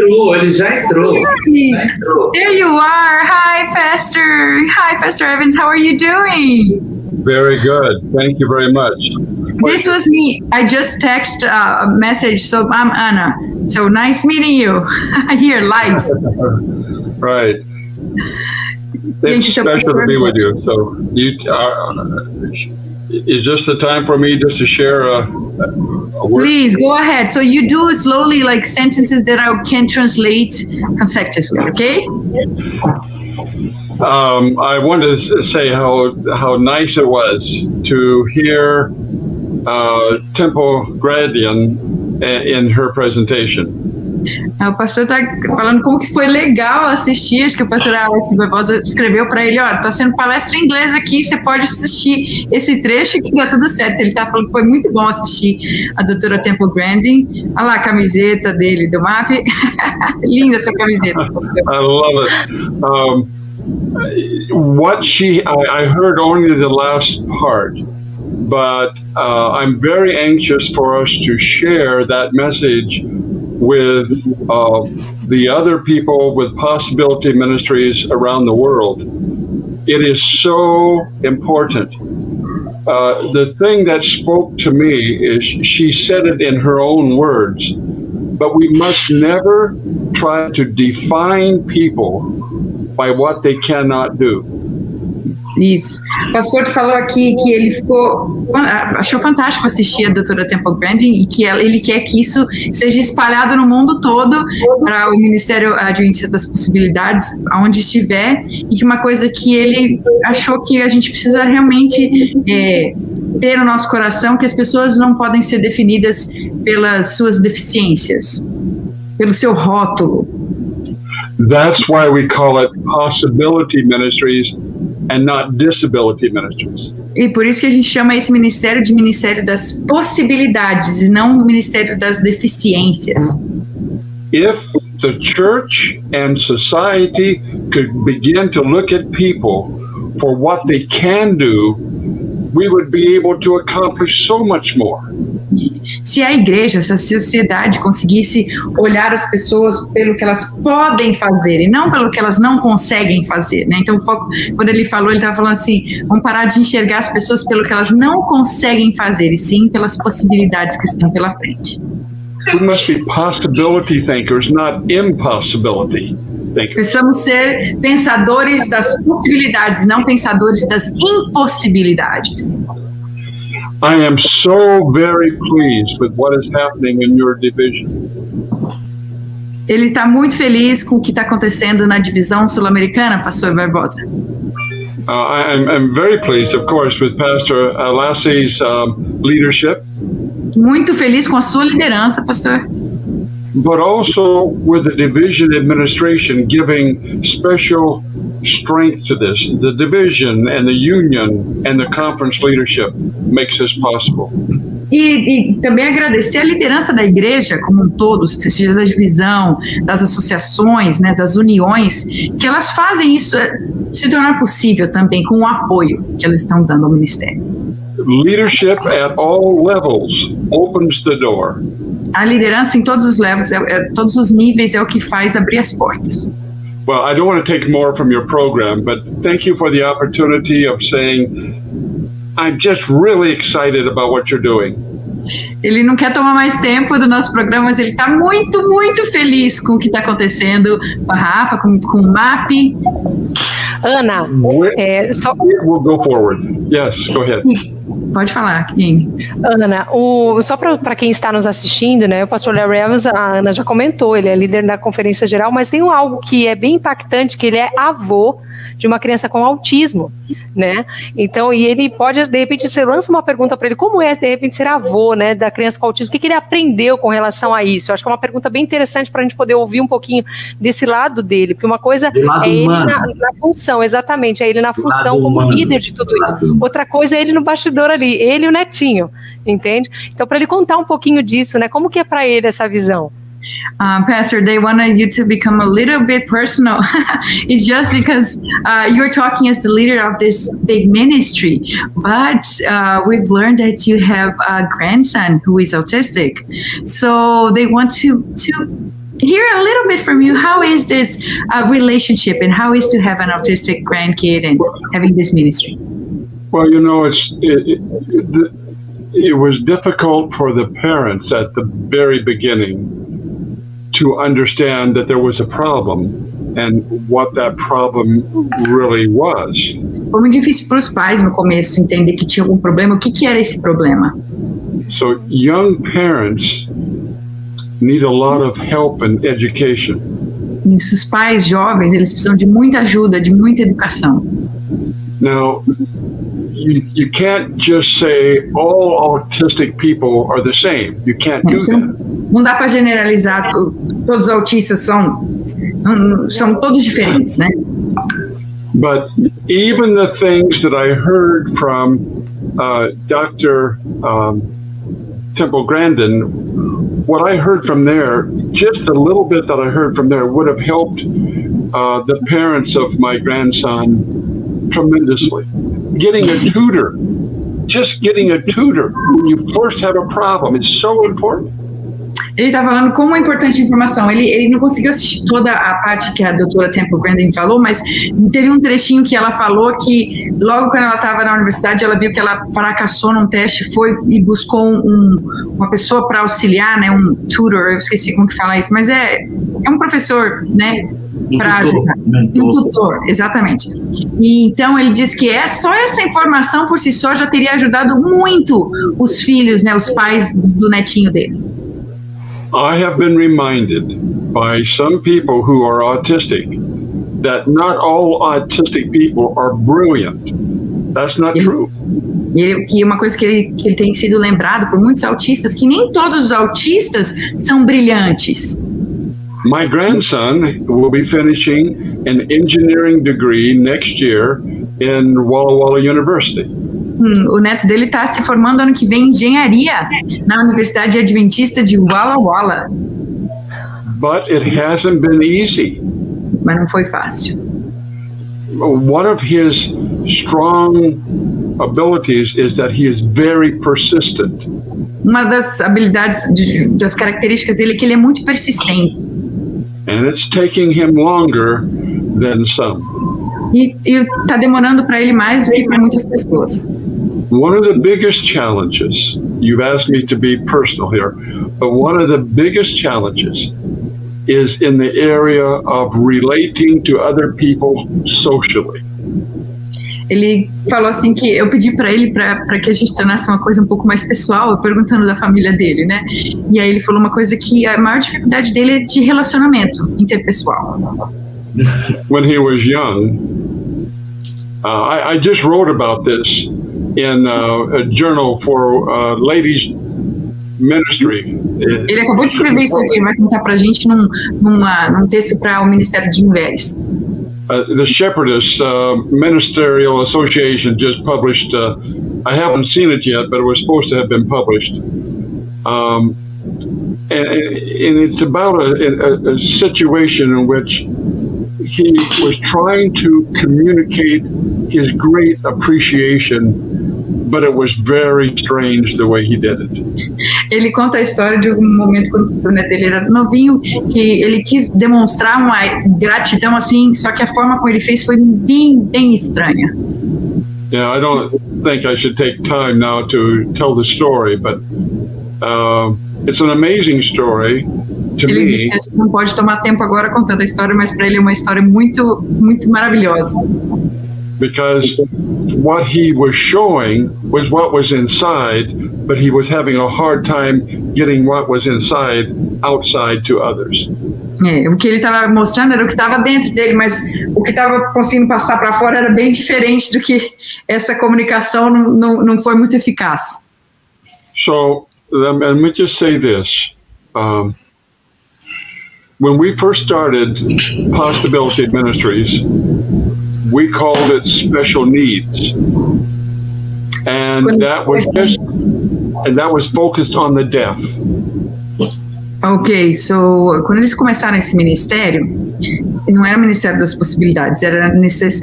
Ele já entrou. There you are. Hi, Pastor Evans. How are you doing? Very good. Thank you very much. This was me. I just text a message. So I'm Anna. So nice meeting you here live. Right. It's special to be with you. So is this the time for me just to share a word? Please go ahead. So you do slowly, like sentences that I can translate consecutively. Okay. I want to say how nice it was to hear Temple Gradian in her presentation. O pastor está falando como que foi legal assistir. Acho que o pastor Alex Barbosa escreveu para ele: ó, tá sendo palestra em inglês aqui, você pode assistir esse trecho que dá tudo certo. Ele tá falando que foi muito bom assistir a doutora Temple Grandin. Olha lá a camiseta dele do MAP. Linda sua camiseta, pastor. I love it. I heard only the last part, but I'm very anxious for us to share that message with the other people with Possibility Ministries around the world. It is so important. The thing that spoke to me is she said it in her own words, but we must never try to define people by what they cannot do. Isso. O pastor falou aqui que ele achou fantástico assistir a doutora Temple Grandin e que ele quer que isso seja espalhado no mundo todo para o Ministério Adventista das Possibilidades, aonde estiver, e que uma coisa que ele achou que a gente precisa realmente ter no nosso coração, que as pessoas não podem ser definidas pelas suas deficiências, pelo seu rótulo. That's why we call it Possibility Ministries and not Disability Ministries. E por isso que a gente chama esse ministério de Ministério das Possibilidades e não Ministério das Deficiências. If the church and society could begin to look at people for what they can do, we would be able to accomplish so much more. Se a igreja, se a sociedade conseguisse olhar as pessoas pelo que elas podem fazer e não pelo que elas não conseguem fazer, né? Então, quando ele falou, ele estava falando assim, vamos parar de enxergar as pessoas pelo que elas não conseguem fazer, e sim pelas possibilidades que estão pela frente. We must be possibility thinkers, not impossibility thinkers. Precisamos ser pensadores das possibilidades, não pensadores das impossibilidades. I am so very pleased with what is happening in your division. Ele está muito feliz com o que está acontecendo na divisão sul-americana, pastor Barbosa. I'm very pleased, of course, with Pastor Lassie's leadership. Muito feliz com a sua liderança, pastor. But also with the division administration giving special strength to this. The division and the union and the conference leadership makes this possible. E também agradecer a liderança da igreja como um todo, seja da divisão, das associações, né, das uniões, que elas fazem isso se tornar possível também com o apoio que elas estão dando ao ministério. Leadership at all levels opens the door. A liderança em todos os levels, todos os níveis é o que faz abrir as portas. Well, I don't want to take more from your program, but thank you for the opportunity of saying, I'm just really excited about what you're doing. Ele não quer tomar mais tempo do nosso programa, mas ele está muito, muito feliz com o que está acontecendo com a Rafa, com o MAP. Ana, we'll go forward. Yes, go ahead. Pode falar, Kim. Ana, só para quem está nos assistindo, né, o pastor Larry Evans, a Ana já comentou, ele é líder da Conferência Geral, mas tem algo que é bem impactante, que ele é avô de uma criança com autismo, né? Então, e ele pode, de repente, você lança uma pergunta para ele, como é, de repente, ser avô, né, da criança com autismo, o que ele aprendeu com relação a isso? Eu acho que é uma pergunta bem interessante para a gente poder ouvir um pouquinho desse lado dele, porque uma coisa é ele na função, exatamente, é ele na função como líder de tudo isso. Outra coisa é ele no bastidor ali, ele e o netinho, entende? Então, para ele contar um pouquinho disso, né, como que é para ele essa visão? Pastor, they wanted you to become a little bit personal. It's just because you're talking as the leader of this big ministry, but we've learned that you have a grandson who is autistic. So they want to hear a little bit from you. How is this relationship, and how is to have an autistic grandkid and having this ministry? Well, you know, it was difficult for the parents at the very beginning to understand that there was a problem and what that problem really was. Foi muito difícil para os pais no começo entender que tinha algum problema. O que era esse problema? So young parents need a lot of help and education. E os pais jovens, eles precisam de muita ajuda, de muita educação. Now, you can't just say all autistic people are the same. You can't do that. Não dá para generalizar. Todos os autistas são todos diferentes, né? But even the things that I heard from Dr. Temple Grandin, what I heard from there, just a little bit that I heard from there, would have helped the parents of my grandson tremendously. Getting a tutor, just getting a tutor when you first have a problem, is so important. Ele está falando como é importante a informação. Ele não conseguiu assistir toda a parte que a doutora Temple Grandin falou, mas teve um trechinho que ela falou que logo quando ela estava na universidade, ela viu que ela fracassou num teste, foi e buscou uma pessoa para auxiliar, né, um tutor, eu esqueci como que fala isso, mas é um professor, né, para ajudar. Um tutor, exatamente. E então ele disse que só essa informação por si só já teria ajudado muito os filhos, né, os pais do netinho dele. I have been reminded by some people who are autistic that not all autistic people are brilliant. That's not true. E uma coisa que ele tem sido lembrado por muitos autistas, que nem todos os autistas são brilhantes. My grandson will be finishing an engineering degree next year in Walla Walla University. O neto dele está se formando ano que vem em engenharia na Universidade Adventista de Walla Walla. But it hasn't been easy. Mas não foi fácil. One of his strong abilities is that he is very persistent. Uma das habilidades, das características dele é que ele é muito persistente. And it's taking him longer than some. E está demorando para ele mais do que para muitas pessoas. One of the biggest challenges, you've asked me to be personal here, but one of the biggest challenges is in the area of relating to other people socially. Ele falou assim que eu pedi para ele para que a gente tornasse uma coisa um pouco mais pessoal, perguntando da família dele, né? E aí ele falou uma coisa que a maior dificuldade dele é de relacionamento interpessoal. When he was young, I just wrote about this in a journal for ladies ministry. Ele acabou de escrever isso aqui, vai contar pra gente num texto para o Ministério de Mulheres. The Shepherdess Ministerial Association just published, I haven't seen it yet, but it was supposed to have been published. And it's about a situation in which he was trying to communicate his great appreciation, but it was very strange the way he did it. Ele conta a história de um momento quando o neto dele era novinho, que ele quis demonstrar uma gratidão assim, só que a forma como ele fez foi bem estranha. Yeah, I don't think I should take time now to tell the story, but it's an amazing story to ele me. Disse que a gente não pode tomar tempo agora contando a história, mas para ele é uma história muito maravilhosa. Because what he was showing was what was inside, but he was having a hard time getting what was inside outside to others. O que ele estava mostrando era o que estava dentro dele, mas o que estava conseguindo passar para fora era bem diferente do que essa comunicação não foi muito eficaz. So let me just say this. When we first started Possibility Ministries, we called it Special Needs, and that was focused on the deaf. Ok, so quando eles começaram esse ministério, não era o Ministério das Possibilidades, era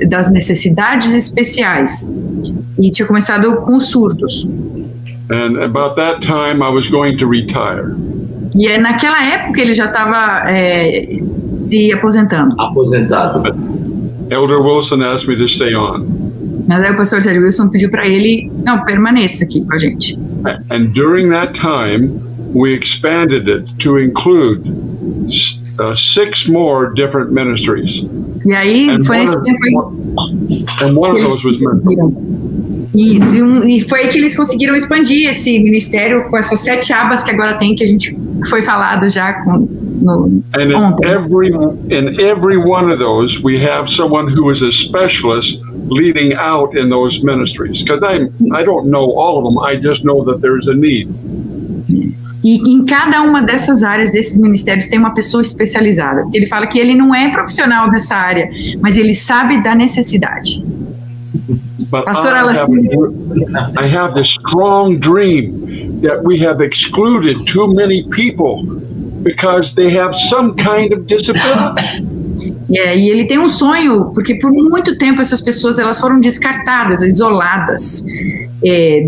das necessidades especiais, e tinha começado com os surdos. And about that time, I was going to retire. E naquela época ele já estava se aposentando. Aposentado. Elder Wilson asked me to stay on. Mas aí o pastor Ted Wilson pediu para ele, não, permaneça aqui com a gente. And during that time, we expanded it to include 6 more different ministries. E aí, And foi nesse tempo aí and one of que eles those was mental. conseguiram. Isso, e foi aí que eles conseguiram expandir esse ministério com essas 7 abas que agora tem, que a gente foi falado já And ontem. in every one of those, we have someone who is a specialist leading out in those ministries. Because I don't know all of them, I just know that there's a need. E em cada uma dessas áreas, desses ministérios, tem uma pessoa especializada. Porque ele fala que ele não é profissional dessa área, mas ele sabe da necessidade. But Pastor I Alessio. have this strong dream that we have excluded too many people because they have some kind of disability. E ele tem um sonho, porque por muito tempo essas pessoas elas foram descartadas, isoladas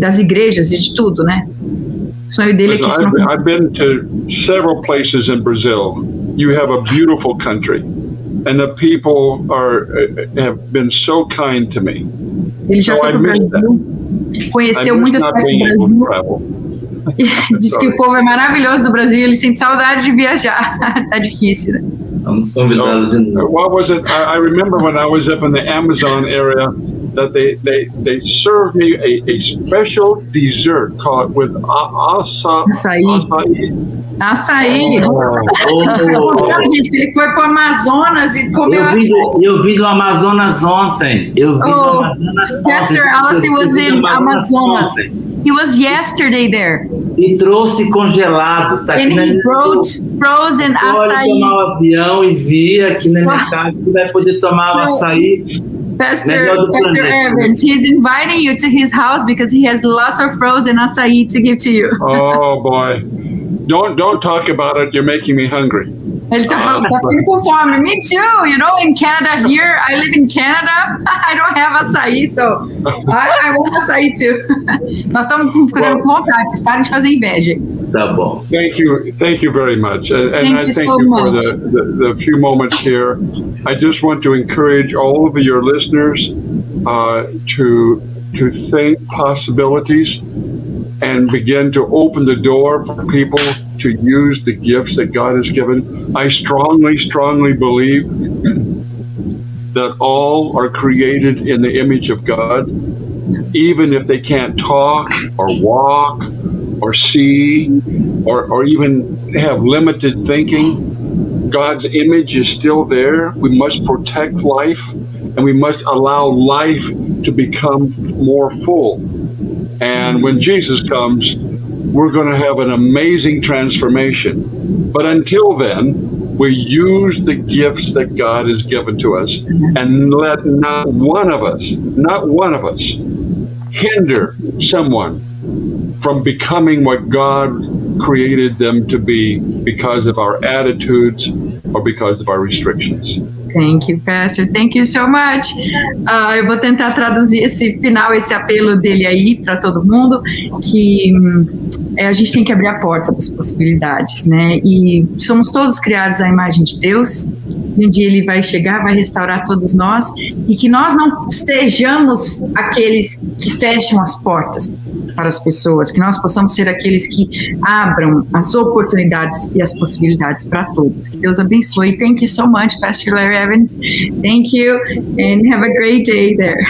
das igrejas e de tudo, né? O sonho dele é que isso não I've been to several places in Brazil. You have a beautiful country, and the people have been so kind to me. Ele já foi para o Brasil, conheceu muitas partes do Brasil. Diz que o povo é maravilhoso do Brasil e ele sente saudade de viajar. Tá difícil, né? Vamos convidá-lo de novo. What was it? I remember when I was up in the Amazon area that they served me a special dessert called with Açaí. Gente, ele foi para o Amazonas e comeu Eu vi do Amazonas ontem. Pastor Alessio was in Amazonas. He was yesterday there. E trouxe congelado. Tá aqui And he brought frozen pode açaí. tomar o avião e vir aqui na minha casa que vai poder tomar o açaí. Pastor Evans, he's inviting you to his house because he has lots of frozen açaí to give to you. Oh boy. Don't talk about it. You're making me hungry. Ele tá ficando com fome. Me too. You know, in Canada here, I live in Canada. I don't have açaí, so I want açaí too. Nós estamos ficando com vontade. Vocês parem de fazer inveja. Tá bom. Thank you very much. And Thank I you thank so you much. for the few moments here. I just want to encourage all of your listeners to think possibilities and begin to open the door for people to use the gifts that God has given. I strongly believe that all are created in the image of God, even if they can't talk or walk or see or even have limited thinking. God's image is still there. We must protect life, and we must allow life to become more full. And when Jesus comes, we're going to have an amazing transformation. But until then, we use the gifts that God has given to us, and let not one of us hinder someone from becoming what God created them to be because of our attitudes or because of our restrictions. Thank you, Pastor. Thank you so much. Eu vou tentar traduzir esse final, esse apelo dele aí para todo mundo, que a gente tem que abrir a porta das possibilidades, né? E somos todos criados à imagem de Deus. Um dia ele vai chegar, vai restaurar todos nós, e que nós não estejamos aqueles que fecham as portas para as pessoas, que nós possamos ser aqueles que abram as oportunidades e as possibilidades para todos. Que Deus abençoe. Thank you so much, Pastor Larry Evans. Thank you, and have a great day there.